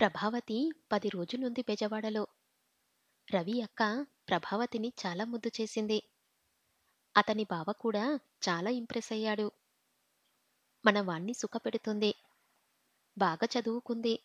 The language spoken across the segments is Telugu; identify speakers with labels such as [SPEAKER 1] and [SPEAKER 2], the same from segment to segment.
[SPEAKER 1] ప్రభావతి 10 రోజులుంది బెజవాడలో. రవి అక్క ప్రభావతిని చాలా ముద్దు చేసింది. అతని బావ కూడా చాలా ఇంప్రెస్ అయ్యాడు. మన వాణ్ణి సుఖపెడుతుంది. బాగా చదువుకుంది.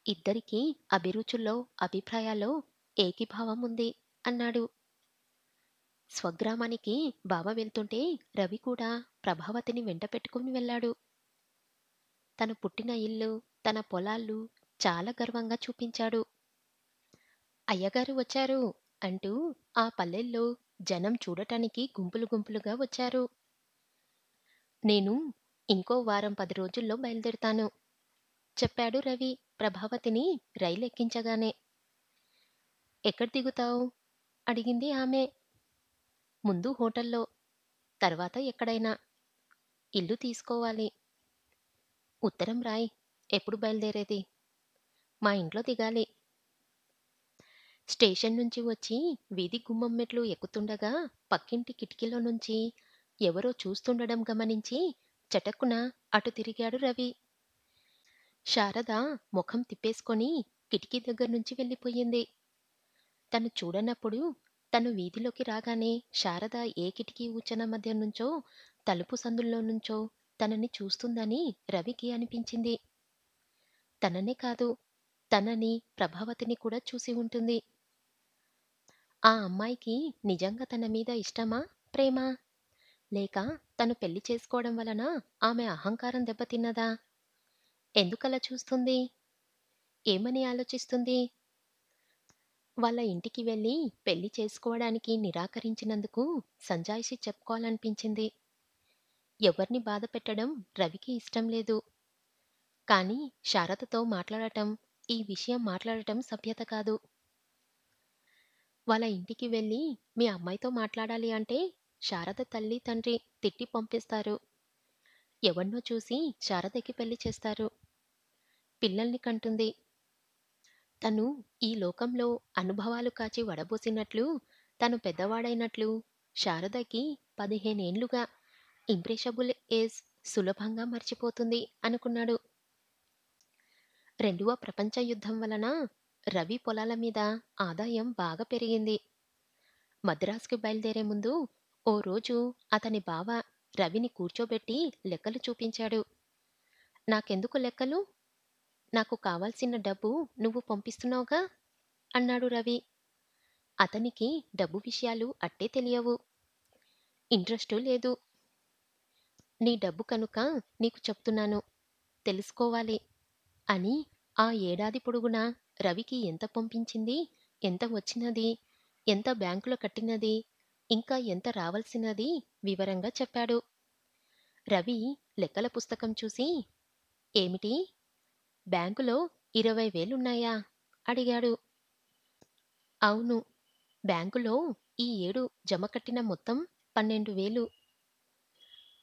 [SPEAKER 1] ఇద్దరికీ అభిరుచుల్లో, అభిప్రాయాల్లో ఏకీభావం ఉంది అన్నాడు. స్వగ్రామానికి బావ వెళ్తుంటే రవి కూడా ప్రభావతిని వెంట పెట్టుకుని వెళ్ళాడు. తను పుట్టిన ఇల్లు, తన పొలాలు చాలా గర్వంగా చూపించాడు. అయ్యగారు వచ్చారు అంటూ ఆ పల్లెల్లో జనం చూడటానికి గుంపులు గుంపులుగా వచ్చారు. నేను ఇంకో వారం 10 రోజుల్లో బయలుదేరుతాను చెప్పాడు రవి ప్రభావతిని రైలెక్కించగానే. ఎక్కడ దిగుతావు అడిగింది ఆమె. ముందు హోటల్లో, తర్వాత ఎక్కడైనా. ఇల్లు తీసుకోవాలి. ఉత్తరం రాయ్. ఎప్పుడు బయలుదేరేది? మా ఇంట్లో దిగాలి. స్టేషన్ నుంచి వచ్చి వీధి గుమ్మం మెట్లు ఎక్కుతుండగా పక్కింటి కిటికీలో నుంచి ఎవరో చూస్తుండడం గమనించి చటక్కున అటు తిరిగాడు రవి. శారద ముఖం తిప్పేసుకొని కిటికీ దగ్గర నుంచి వెళ్ళిపోయింది. తను చూడనప్పుడు తను వీధిలోకి రాగానే శారద ఏ కిటికీ ఊచన మధ్య నుంచో తలుపు సందుల్లో నుంచో తనని చూస్తుందని రవికి అనిపించింది. తననే కాదు, తనని ప్రభావతిని కూడా చూసి ఉంటుంది. ఆ అమ్మాయికి నిజంగా తన మీద ఇష్టమా, ప్రేమా? లేక తను పెళ్లి చేసుకోవడం వలన ఆమె అహంకారం దెబ్బతిన్నదా? ఎందుకలా చూస్తుంది? ఏమని ఆలోచిస్తుంది? వాళ్ళ ఇంటికి వెళ్ళి పెళ్లి చేసుకోవడానికి నిరాకరించినందుకు సంజాయిషి చెప్పుకోవాలనిపించింది. ఎవర్ని బాధ పెట్టడం రవికి ఇష్టం లేదు. కానీ శారదతో మాట్లాడటం, ఈ విషయం మాట్లాడటం సభ్యత కాదు. వాళ్ళ ఇంటికి వెళ్ళి మీ అమ్మాయితో మాట్లాడాలి అంటే శారద తల్లి తండ్రి తిట్టి పంపిస్తారు. ఎవన్నో చూసి శారదకి పెళ్లి చేస్తారు. పిల్లల్ని కంటుంది. తను ఈ లోకంలో అనుభవాలు కాచి వడబోసినట్లు, తను పెద్దవాడైనట్లు శారదకి 15 ఏండ్లుగా ఇంప్రెషబుల్ ఏజ్ సులభంగా మర్చిపోతుంది అనుకున్నాడు. రెండవ ప్రపంచ యుద్ధం వలన రవి పొలాల మీద ఆదాయం బాగా పెరిగింది. మద్రాసుకి బయలుదేరే ముందు ఓ రోజు అతని బావ రవిని కూర్చోబెట్టి లెక్కలు చూపించాడు. నాకెందుకు లెక్కలు? నాకు కావాల్సిన డబ్బు నువ్వు పంపిస్తున్నావుగా అన్నాడు రవి. అతనికి డబ్బు విషయాలు అట్టే తెలియవు. ఇంట్రెస్టు లేదు. నీ డబ్బు కనుక నీకు చెప్తున్నాను. తెలుసుకోవాలి అని ఆ ఏడాది పొడుగునా రవికి ఎంత పంపించింది, ఎంత వచ్చినది, ఎంత బ్యాంకులో కట్టినది, ఇంకా ఎంత రావాల్సినది వివరంగా చెప్పాడు. రవి లెక్కల పుస్తకం చూసి, ఏమిటి? బ్యాంకులో 20,000 అడిగాడు. అవును. బ్యాంకులో ఈ ఏడు జమ కట్టిన మొత్తం 12,000.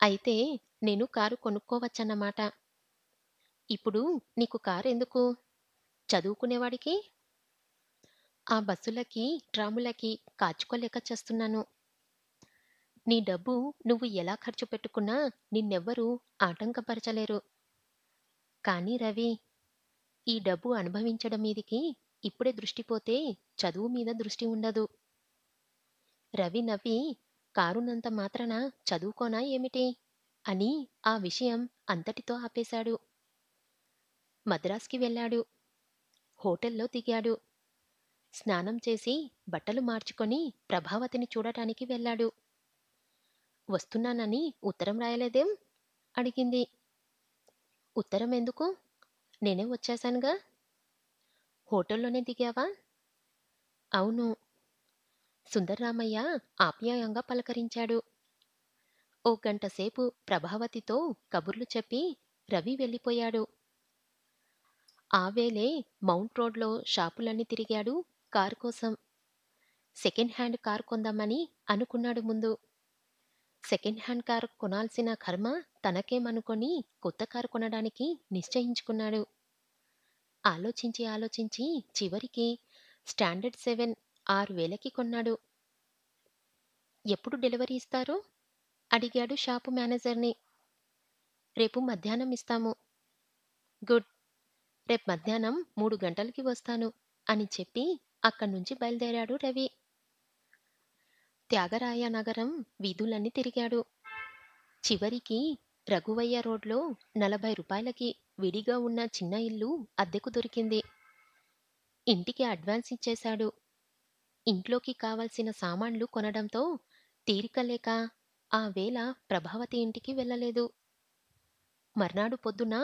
[SPEAKER 1] అయితే నేను కారు కొనుక్కోవచ్చన్నమాట. ఇప్పుడు నీకు కారెందుకు? చదువుకునేవాడికి? ఆ బస్సులకి, ట్రాములకి కాచుకోలేక చస్తున్నాను. నీ డబ్బు నువ్వు ఎలా ఖర్చు పెట్టుకున్నా నిన్నెవ్వరూ ఆటంకపరచలేరు. కానీ రవి, ఈ డబ్బు అనుభవించడం మీదికి ఇప్పుడే దృష్టి పోతే చదువు మీద దృష్టి ఉండదు. రవి నవ్వి, కారున్నంత మాత్రాన చదువుకోనా ఏమిటి? అని ఆ విషయం అంతటితో ఆపేశాడు. మద్రాస్కి వెళ్ళాడు. హోటల్లో దిగాడు. స్నానం చేసి బట్టలు మార్చుకొని ప్రభావతిని చూడటానికి వెళ్ళాడు. వస్తున్నానని ఉత్తరం రాయలేదేం? అడిగింది. ఉత్తరం ఎందుకు? నేనే వచ్చేశానుగా. హోటల్లోనే దిగావా? అవును. సుందర్రామయ్య ఆప్యాయంగా పలకరించాడు. ఓ గంటసేపు ప్రభావతితో కబుర్లు చెప్పి రవి వెళ్ళిపోయాడు. ఆ వేళే మౌంట్ రోడ్లో షాపులన్నీ తిరిగాడు కారు కోసం. సెకండ్ హ్యాండ్ కారు కొందామని అనుకున్నాడు ముందు. సెకండ్ హ్యాండ్ కారు కొనాల్సిన కర్మ తనకేమనుకొని కొత్త కారు కొనడానికి నిశ్చయించుకున్నాడు. ఆలోచించి ఆలోచించి చివరికి స్టాండర్డ్ 7 6,000కి కొన్నాడు. ఎప్పుడు డెలివరీ ఇస్తారు? అడిగాడు షాపు మేనేజర్ని. రేపు మధ్యాహ్నం ఇస్తాము. గుడ్. రేపు మధ్యాహ్నం 3 గంటలకి వస్తాను అని చెప్పి అక్కడ్నుంచి బయలుదేరాడు రవి. త్యాగరాయ నగరం వీధులన్నీ తిరిగాడు. చివరికి రఘువయ్య రోడ్లో రూ. 40కి విడిగా ఉన్న చిన్న ఇల్లు అద్దెకు దొరికింది. ఇంటికి అడ్వాన్స్ ఇచ్చేశాడు. ఇంట్లోకి కావలసిన సామాన్లు కొనడంతో తీరిక లేక ఆ వేళ ప్రభావతి ఇంటికి వెళ్ళలేదు. మర్నాడు పొద్దున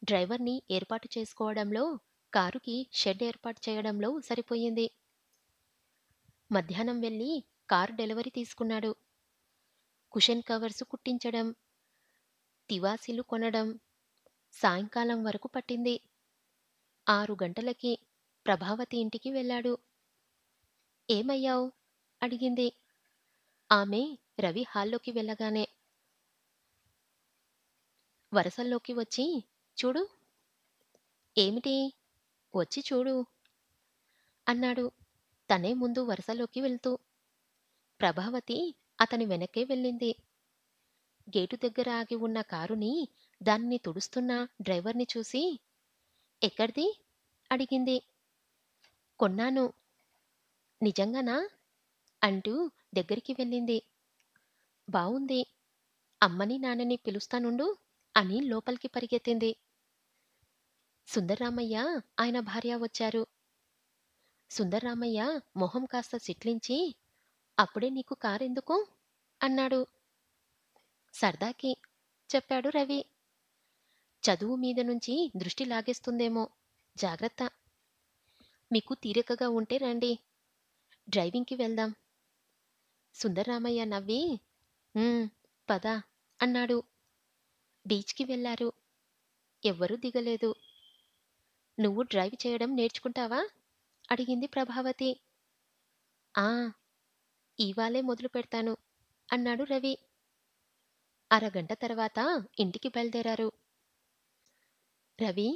[SPEAKER 1] డ్రైవర్‌ని ఏర్పాటు చేసుకోవడంలో, కారుకి షెడ్ ఏర్పాటు చేయడంలో సరిపోయింది. మధ్యాహ్నం వెళ్లి కారు డెలివరీ తీసుకున్నాడు. కుషన్ కవర్స్ కుట్టించడం, తివాసీలు కొనడం సాయంకాలం వరకు పట్టింది. 6 గంటలకి ప్రభావతి ఇంటికి వెళ్ళాడు. ఏమయ్యావ్? అడిగింది. ఆమె రవి హాల్లోకి వెళ్ళగానే. వరసల్లోకి వచ్చి చూడు. ఏమిటి? వచ్చి చూడు అన్నాడు తనే ముందు వరసలోకి వెళ్తూ. ప్రభావతి అతని వెనకే వెళ్ళింది. గేటు దగ్గర ఆగి ఉన్న కారుని, దానిని తుడుస్తున్న డ్రైవర్ని చూసి ఎక్కడిది? అడిగింది. కొన్నాను. నిజంగానా? అంటూ దగ్గరికి వెళ్ళింది. బావుంది. అమ్మని నాన్నని పిలుస్తానుండు అని లోపలికి పరిగెత్తింది. సుందర్రామయ్య ఆయన భార్య వచ్చారు. సుందర్రామయ్య మొహం కాస్త చిట్లించి అప్పుడే నీకు కారెందుకు? అన్నాడు. సరదాకి చెప్పాడు రవి. చదువు మీద నుంచి దృష్టి లాగేస్తుందేమో. జాగ్రత్త. మీకు తీరికగా ఉంటే రండి. డ్రైవింగ్‌కి వెళ్దాం. సుందర్రామయ్య నవ్వి "ఉమ్, పద" అన్నాడు. బీచ్‌కి వెళ్లారు. ఎవ్వరూ దిగలేదు. నువ్వు డ్రైవ్ చేయడం నేర్చుకుంటావా? అడిగింది ప్రభావతి. ఆ, ఇవాళే మొదలు పెడతాను అన్నాడు రవి. అరగంట తర్వాత ఇంటికి బయలుదేరారు. రవి,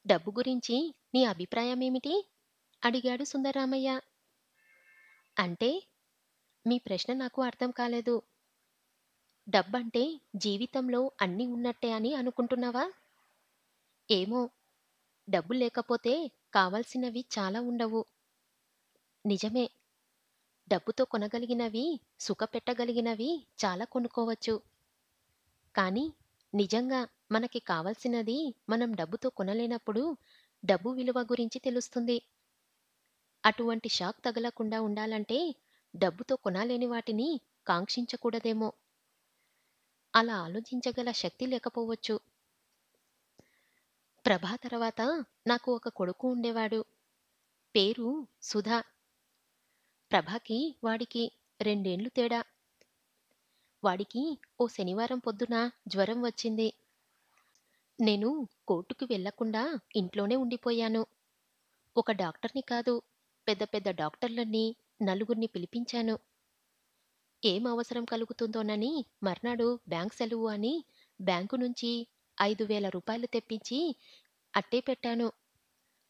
[SPEAKER 1] డబ్బు గురించి నీ అభిప్రాయమేమిటి? అడిగాడు సుందర్రామయ్య. అంటే? మీ ప్రశ్న నాకు అర్థం కాలేదు. డబ్బంటే జీవితంలో అన్నీ ఉన్నట్టే అని అనుకుంటున్నావా? ఏమో, డబ్బు లేకపోతే కావాల్సినవి చాలా ఉండవు. నిజమే. డబ్బుతో కొనగలిగినవి, సుఖపెట్టగలిగినవి చాలా కొనుక్కోవచ్చు. కానీ నిజంగా మనకి కావలసినది మనం డబ్బుతో కొనలేనప్పుడు డబ్బు విలువ గురించి తెలుస్తుంది. అటువంటి షాక్ తగలకుండా ఉండాలంటే డబ్బుతో కొనలేని వాటిని కాంక్షించకూడదేమో. అలా ఆలోచించగల శక్తి లేకపోవచ్చు. ప్రభా తర్వాత నాకు ఒక కొడుకు ఉండేవాడు. పేరు సుధా. ప్రభాకి వాడికి 2 తేడా. వాడికి ఓ శనివారం పొద్దున జ్వరం వచ్చింది. నేను కోర్టుకి వెళ్ళకుండా ఇంట్లోనే ఉండిపోయాను. ఒక డాక్టర్ని కాదు, పెద్ద పెద్ద డాక్టర్లని, నలుగురిని పిలిపించాను. ఏం అవసరం కలుగుతుందోనని మర్నాడు బ్యాంక్ సెలవు అని బ్యాంకు నుంచి రూ. 5,000 తెప్పించి అట్టే పెట్టాను.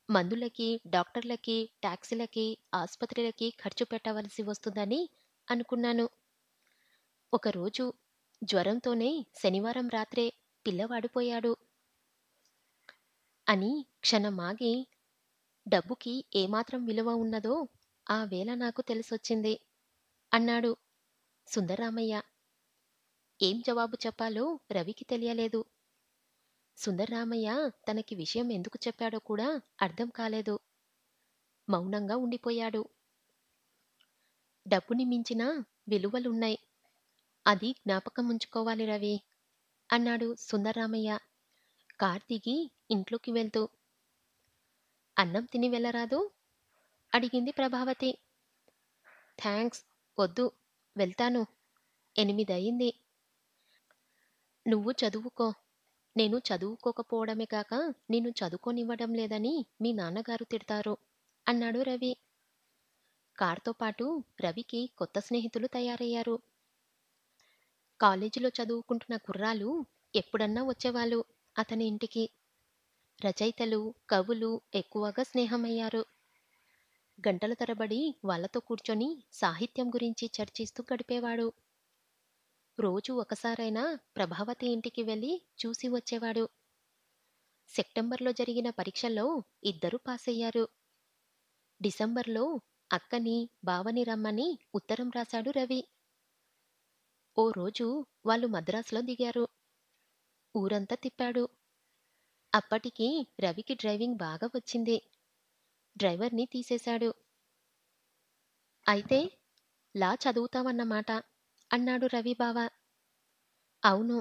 [SPEAKER 1] మందులకి, డాక్టర్లకి, టాక్సీలకి, ఆస్పత్రులకి ఖర్చు పెట్టవలసి వస్తుందని అనుకున్నాను. ఒకరోజు జ్వరంతోనే శనివారం రాత్రే పిల్లవాడు పోయాడు అని క్షణమాగి డబ్బుకి ఏమాత్రం విలువ ఉన్నదో ఆ వేళ నాకు తెలిసొచ్చింది అన్నాడు సుందర్రామయ్య. ఏం జవాబు చెప్పాలో రవికి తెలియలేదు. సుందర్రామయ్య తనకి విషయం ఎందుకు చెప్పాడో కూడా అర్థం కాలేదు. మౌనంగా ఉండిపోయాడు. డబ్బుని మించిన విలువలున్నాయి. అది జ్ఞాపకం ఉంచుకోవాలి రవి అన్నాడు సుందర్రామయ్య కార్ దిగి ఇంట్లోకి వెళ్తూ. అన్నం తిని వెళ్ళరాదు? అడిగింది ప్రభావతి. థాంక్స్, వద్దు, వెళ్తాను. 8 అయింది. నువ్వు చదువుకో. నేను చదువుకోకపోవడమే కాక నిన్ను చదువుకోనివ్వడం లేదని మీ నాన్నగారు తిడతారు అన్నాడు రవి. కార్తో పాటు రవికి కొత్త స్నేహితులు తయారయ్యారు. కాలేజీలో చదువుకుంటున్న కుర్రాళ్ళు ఎప్పుడన్నా వచ్చేవాళ్ళు అతని ఇంటికి. రచయితలు, కవులు ఎక్కువగా స్నేహమయ్యారు. గంటల తరబడి వాళ్ళతో కూర్చొని సాహిత్యం గురించి చర్చిస్తూ గడిపేవాడు. రోజూ ఒకసారైనా ప్రభావతి ఇంటికి వెళ్ళి చూసి వచ్చేవాడు. సెప్టెంబర్లో జరిగిన పరీక్షల్లో ఇద్దరూ పాసయ్యారు. డిసెంబర్లో అక్కని, బావని రమ్మని ఉత్తరం రాశాడు రవి. ఓ రోజు వాళ్ళు మద్రాసులో దిగారు. ఊరంతా తిప్పాడు. అప్పటికి రవికి డ్రైవింగ్ బాగా వచ్చింది. డ్రైవర్‌ని తీసేశాడు. అయితే లా చదువుతావన్నమాట అన్నాడు రవి బావ. అవును.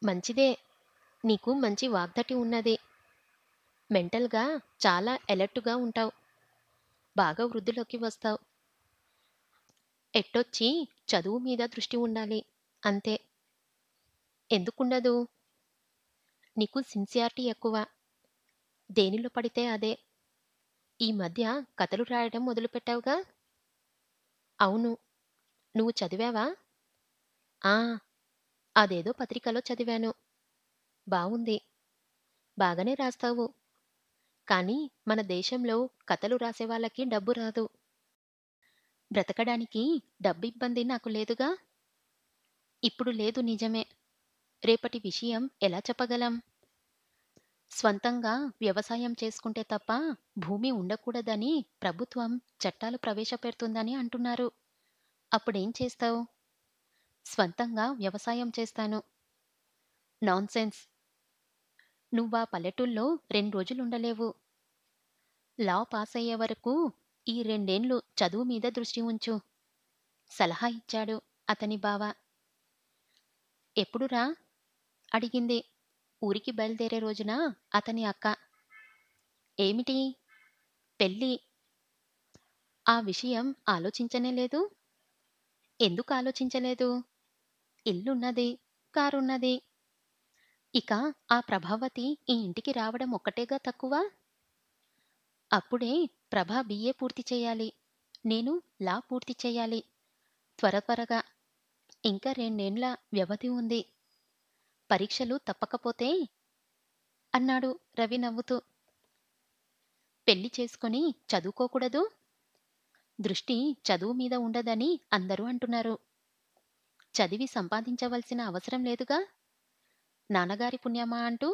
[SPEAKER 1] మంచిదే. నీకు మంచి వాగ్దటి ఉన్నది. మెంటల్‌గా చాలా ఎలర్ట్‌గా ఉంటావు. బాగా వృద్ధిలోకి వస్తావు. ఎట్టొచ్చి చదువు మీద దృష్టి ఉండాలి. అంతే. ఎందుకుండదు? నీకు సిన్సియారిటీ ఎక్కువ. దేనిలో పడితే అదే. ఈ మధ్య కథలు రాయడం మొదలుపెట్టావుగా? అవును. నువ్వు చదివావా? ఆ! అదేదో పత్రికలో చదివాను. బావుంది. బాగానే రాస్తావు. కానీ మన దేశంలో కథలు రాసేవాళ్ళకి డబ్బు రాదు. బ్రతకడానికి డబ్బిబ్బంది నాకు లేదుగా? ఇప్పుడు లేదు నిజమే. రేపటి విషయం ఎలా చెప్పగలం? స్వంతంగా వ్యవసాయం చేసుకుంటే తప్ప భూమి ఉండకూడదని ప్రభుత్వం చట్టాలు ప్రవేశపెడుతుందని అంటున్నారు. అప్పుడేం చేస్తావు? స్వంతంగా వ్యవసాయం చేస్తాను. నాన్‌సెన్స్. నువ్వా పల్లెటూళ్ళో 2 రోజులుండలేవు. లా పాసయ్యే వరకు ఈ 2 ఏండ్లు చదువు మీద దృష్టి ఉంచు. సలహా ఇచ్చాడు అతని బావ. ఎప్పుడురా? అడిగింది ఊరికి బయలుదేరే రోజున అతని అక్క. ఏమిటి? పెళ్ళి. ఆ విషయం ఆలోచించనే లేదు? ఎందుకు ఆలోచించలేదు? ఇల్లున్నది, కారున్నది. ఇక ఆ ప్రభావతి ఈ ఇంటికి రావడం ఒక్కటేగా తక్కువ? అప్పుడే ప్రభ బిఏ పూర్తి చెయ్యాలి. నేను లా పూర్తి చెయ్యాలి. త్వరగా. ఇంకా 2 ఏండ్ల వ్యవధి ఉంది. పరీక్షలు తప్పకపోతే అన్నాడు రవి నవ్వుతూ. పెళ్లి చేసుకొని చదువుకోకూడదూ? దృష్టి చదువు మీద ఉండదని అందరూ అంటున్నారు. చదివి సంపాదించవలసిన అవసరం లేదుగా? నాన్నగారి పుణ్యమా అంటూ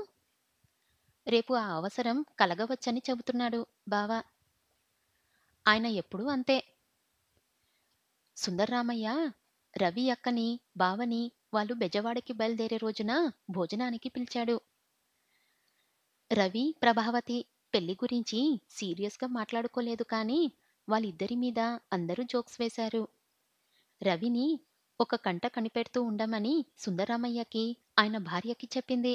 [SPEAKER 1] రేపు ఆ అవసరం కలగవచ్చని చెబుతున్నాడు బావ. ఆయన ఎప్పుడూ అంతే. సుందర్రామయ్య రవి అక్కని, బావని వాళ్ళు బెజవాడకి బయలుదేరే రోజున భోజనానికి పిలిచాడు. రవి, ప్రభావతి పెళ్లి గురించి సీరియస్‌గా మాట్లాడుకోలేదు కానీ వాళ్ళిద్దరి మీద అందరూ జోక్స్ వేశారు. రవిని ఒక కంట కనిపెడుతూ ఉండమని సుందరరామయ్యకి ఆయన భార్యకి చెప్పింది.